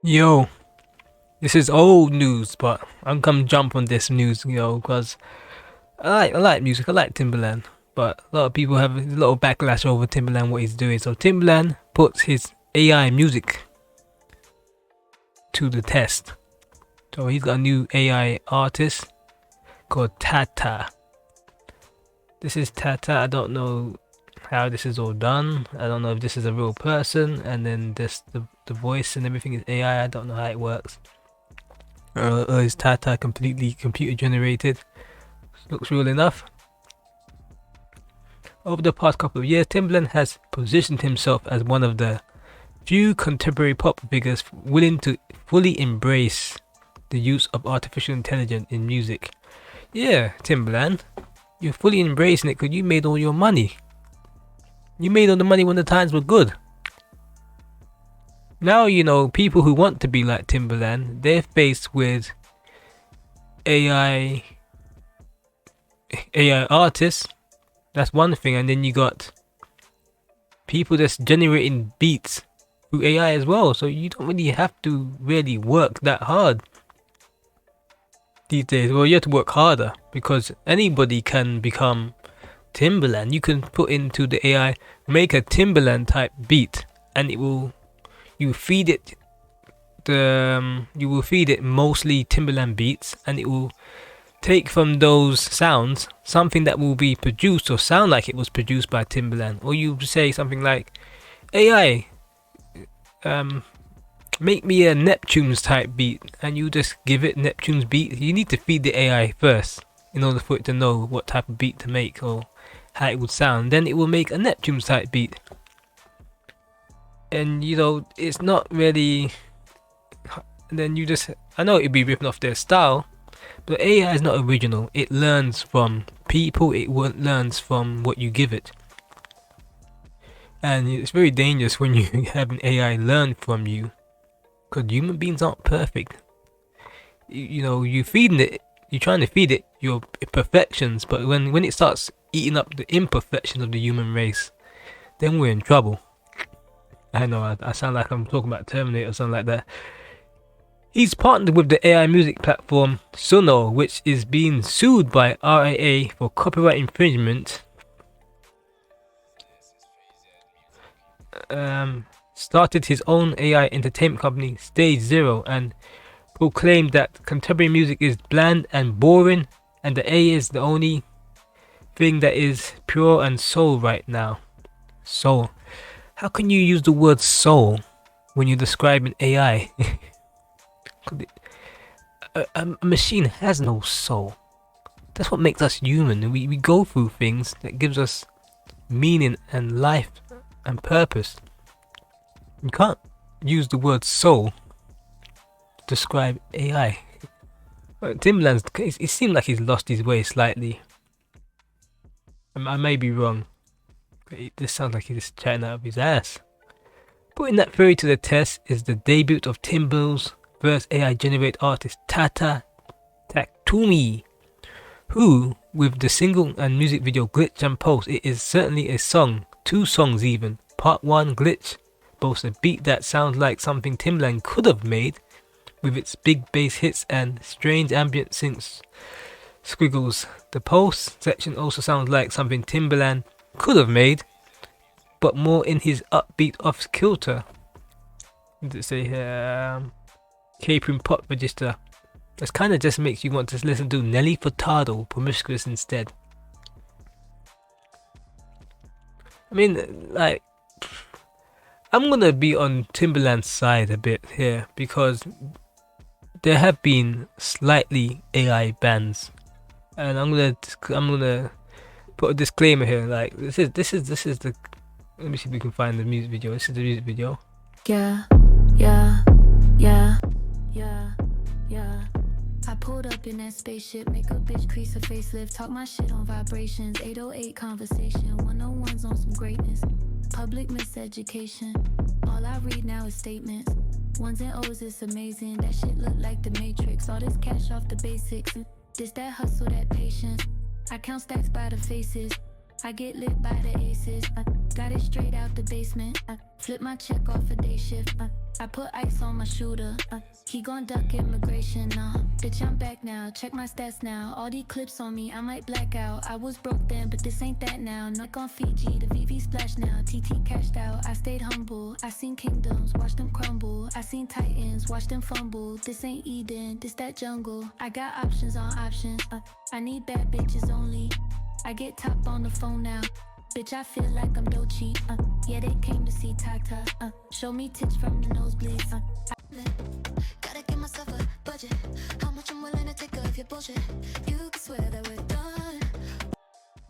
Yo, this is old news, but I'm come jump on this news, because I like music. I like Timbaland, but a lot of people have a lot of backlash over Timbaland what he's doing. So Timbaland puts his AI music to the test. So he's got a new AI artist called Tata. This is Tata. I don't know how this is all done. I don't know if this is a real person, and then this the voice and everything is AI. I don't know how it works. Or is Tata completely computer generated? Looks real enough. Over the past couple of years, Timbaland has positioned himself as one of the few contemporary pop figures willing to fully embrace the use of artificial intelligence in music. Yeah, Timbaland, you're fully embracing it because you made all your money. You made all the money when the times were good. Now, people who want to be like Timbaland, they're faced with AI artists. That's one thing, and then you got people that's generating beats through AI as well. So you don't really have to really work that hard these days. Well, you have to work harder because anybody can become Timbaland. You can put into the AI, make a Timbaland type beat, and it will. You feed it mostly Timbaland beats, and it will take from those sounds something that will be produced or sound like it was produced by Timbaland. Or you say something like, AI, make me a Neptune's type beat, and you just give it Neptune's beat. You need to feed the AI first in order for it to know what type of beat to make or how it would sound. Then it will make a Neptune's type beat. And it's not really. Then I know it'd be ripping off their style, but AI is not original. It learns from people. It learns from what you give it, and it's very dangerous when you have an AI learn from you, because human beings aren't perfect. You feeding it. You're trying to feed it your perfections, but when it starts eating up the imperfections of the human race, then we're in trouble. I know I sound like I'm talking about Terminator or something like that. He's partnered with the AI music platform Suno, which is being sued by RIA for copyright infringement. Started his own AI entertainment company, Stage Zero, and proclaimed that contemporary music is bland and boring, and the AI is the only thing that is pure and soul right now. Soul. How can you use the word soul when you're describing AI? A machine has no soul. That's what makes us human. We go through things that gives us meaning and life and purpose. You can't use the word soul to describe AI. Timbaland's, it seemed like he's lost his way slightly. I may be wrong. This sounds like he's just chatting out of his ass. Putting that theory to the test is the debut of Timbal's first AI-generated artist, Tata Taktumi, who, with the single and music video Glitch and Pulse, it is certainly a song, 2 songs even. Part 1, Glitch, boasts a beat that sounds like something Timbaland could have made, with its big bass hits and strange ambient synths squiggles. The Pulse section also sounds like something Timbaland could have made, but more in his upbeat off kilter. Let's say capering pop register. This kind of just makes you want to listen to Nelly Furtado Promiscuous instead. I mean, like, I'm gonna be on Timbaland's side a bit here because there have been slightly AI bans, and I'm gonna put a disclaimer here. Like, this is the. Let me see if we can find the music video. This is the music video. Yeah, yeah, yeah, yeah, yeah. I pulled up in that spaceship, make a bitch crease a facelift, talk my shit on vibrations, 808 conversation, 101s on some greatness, public miseducation. All I read now is statements, ones and O's, it's amazing. That shit look like the Matrix. All this cash off the basics. This that hustle, that patience. I count stacks by the faces. I get lit by the aces. I got it straight out the basement. I flip my check off a day shift. I put ice on my shooter. He gon' duck immigration now. Bitch, I'm back now. Check my stats now. All these clips on me, I might black out. I was broke then, but this ain't that now. Knock on Fiji, the VV splash now. TT cashed out. I stayed humble. I seen kingdoms, watch them crumble. I seen titans, watch them fumble. This ain't Eden, this that jungle. I got options on options. I need bad bitches only. I get top on the phone now. Bitch, I feel like I'm Dochi. Yeah, they came to see Tata. Show me tits from the nosebleeds. Gotta give myself a budget. How much I'm willing to take of your bullshit. You can swear that we're done.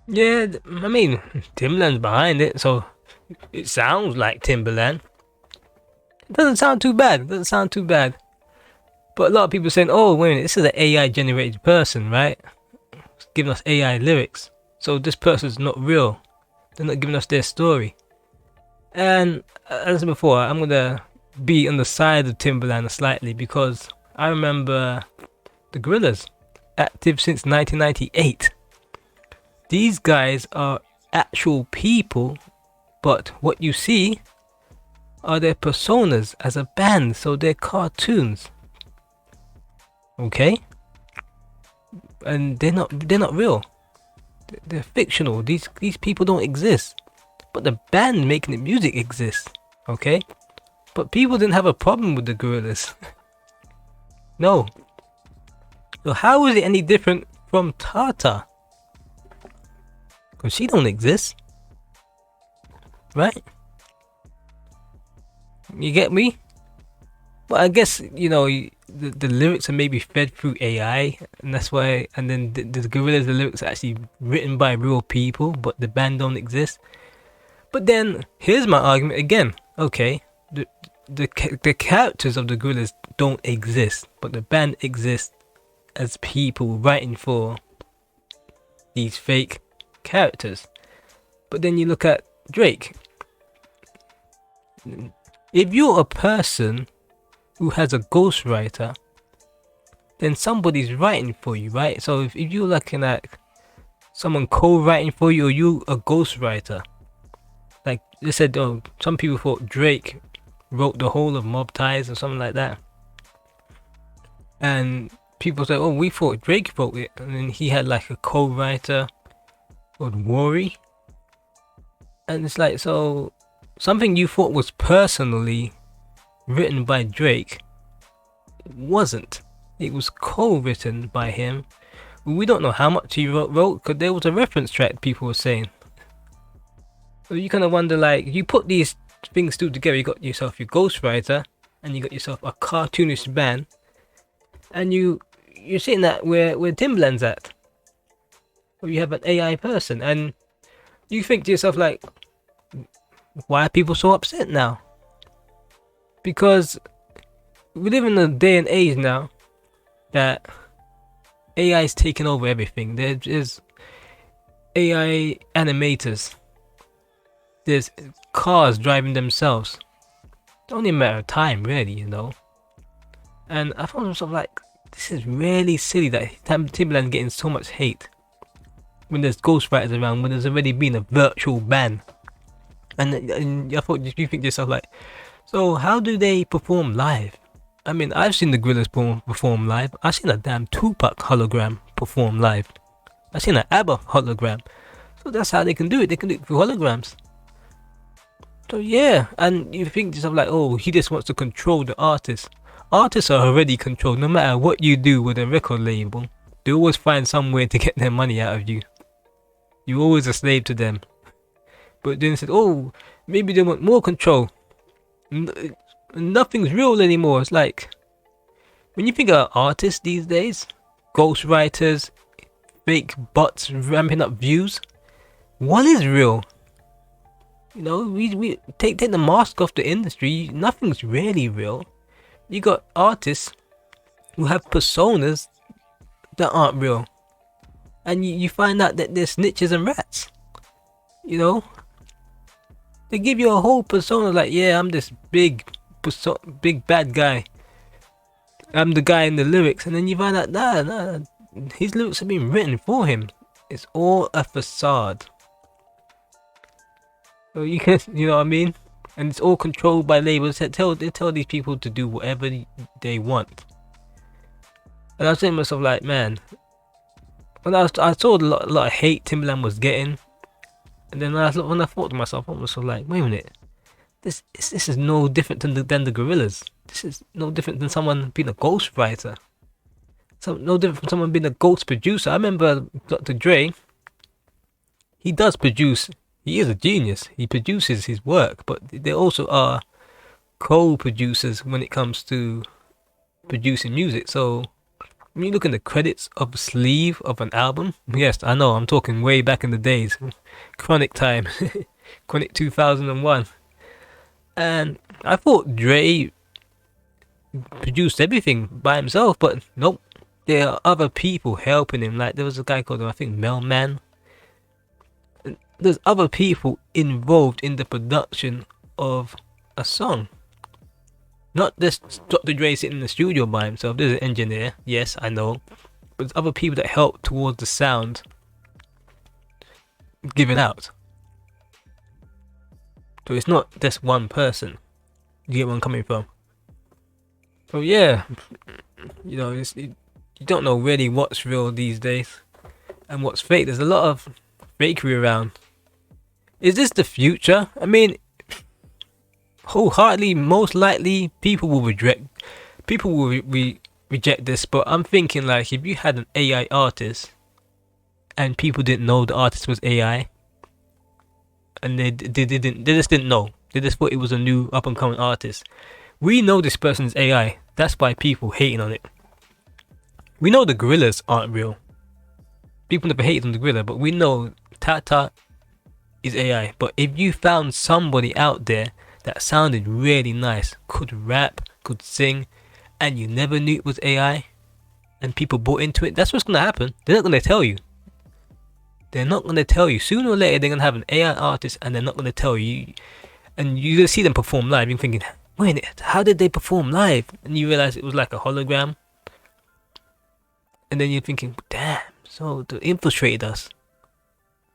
Yeah, I mean, Timbaland's behind it, so it sounds like Timbaland. It doesn't sound too bad. It doesn't sound too bad. But a lot of people saying, oh, wait a minute, this is an AI generated person, right? It's giving us AI lyrics. So this person's not real. They're not giving us their story. And as I said before, I'm going to be on the side of Timbaland slightly because I remember the Gorillaz, active since 1998. These guys are actual people, but what you see are their personas as a band, so they're cartoons. Okay? And they're not real. They're fictional. These people don't exist. But the band making the music exists. Okay? But people didn't have a problem with the Gorillaz. No. So how is it any different from Tata? Because she don't exist. Right? You get me? But I guess, you know, the lyrics are maybe fed through AI, and that's why, and then the Gorillaz, the lyrics are actually written by real people, but the band don't exist. But then, here's my argument again. Okay, the characters of the Gorillaz don't exist, but the band exists as people writing for these fake characters. But then you look at Drake. If you're a person who has a ghostwriter, then somebody's writing for you, right? So if you're looking at someone co-writing for you, or you a ghostwriter, like they said, oh, some people thought Drake wrote the whole of Mob Ties or something like that, and people said, oh, we thought Drake wrote it, and then he had like a co-writer called Worry, and it's like, so something you thought was personally written by Drake wasn't. It was co-written by him. We don't know how much he wrote because there was a reference track people were saying. So you kind of wonder, like, you put these things two together, you got yourself your ghostwriter and you got yourself a cartoonish band, and you're sitting at where Timbaland's at, or you have an AI person, and you think to yourself, like, why are people so upset now? Because we live in a day and age now that AI is taking over everything. There's AI animators. There's cars driving themselves. It's only a matter of time, really, you know. And I found myself like, this is really silly that Timbaland getting so much hate when there's ghostwriters around, when there's already been a virtual ban. And I thought, you think to yourself, like, so how do they perform live? I mean, I've seen the Gorillaz perform live. I've seen a damn Tupac hologram perform live. I've seen an ABBA hologram. So that's how they can do it. They can do it through holograms. So yeah, and you think to yourself, like, oh, he just wants to control the artist. Artists are already controlled. No matter what you do with a record label, they always find some way to get their money out of you. You're always a slave to them. But then said, oh, maybe they want more control. Nothing's real anymore. It's like, when you think of artists these days, ghostwriters, fake bots ramping up views, what is real? You know, we take the mask off the industry. Nothing's really real. You got artists who have personas that aren't real, and you find out that they're snitches and rats. You know, they give you a whole persona, like, yeah, I'm this big bad guy. I'm the guy in the lyrics, and then you find out, nah, his lyrics have been written for him. It's all a facade. So you know what I mean? and it's all controlled by labels that tell these people to do whatever they want. And I was saying to myself, like, man, I saw a lot of hate Timbaland was getting, and then when I thought to myself, I was sort of like, wait a minute, this is no different than the Gorillas. This is no different than someone being a ghostwriter. No different from someone being a ghost producer. I remember Dr. Dre. He does produce. He is a genius. He produces his work, but there also are co-producers when it comes to producing music. So when you look in the credits of a sleeve of an album, yes, I know I'm talking way back in the days, Chronic time, Chronic 2001, and I thought Dre produced everything by himself, but nope. There are other people helping him. Like there was a guy called, I think, Melman. There's other people involved in the production of a song. Not just Dr. Dre sitting in the studio by himself. There's an engineer, yes, I know. But there's other people that help towards the sound given out. So it's not just one person. You get where I'm coming from? So yeah, you know, you don't know really what's real these days and what's fake. There's a lot of fakery around. Is this the future? I mean, wholeheartedly, most likely, people will reject this. But I'm thinking, like, if you had an AI artist and people didn't know the artist was AI, and they just didn't know. They just thought it was a new up and coming artist. We know this person's AI. That's why people hating on it. We know the Gorillas aren't real. People never hate on the Gorilla, but we know Tata is AI. But if you found somebody out there that sounded really nice, could rap, could sing, and you never knew it was AI, and people bought into it, that's what's gonna happen. They're not gonna tell you. They're not gonna tell you. Sooner or later, they're gonna have an AI artist, and they're not gonna tell you. And you're gonna see them perform live. You're thinking, wait a minute, how did they perform live? And you realize it was like a hologram. And then you're thinking, damn, so they infiltrated us.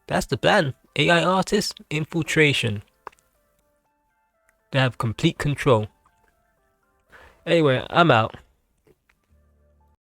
That's the plan. AI artists, infiltration. They have complete control. Anyway, I'm out.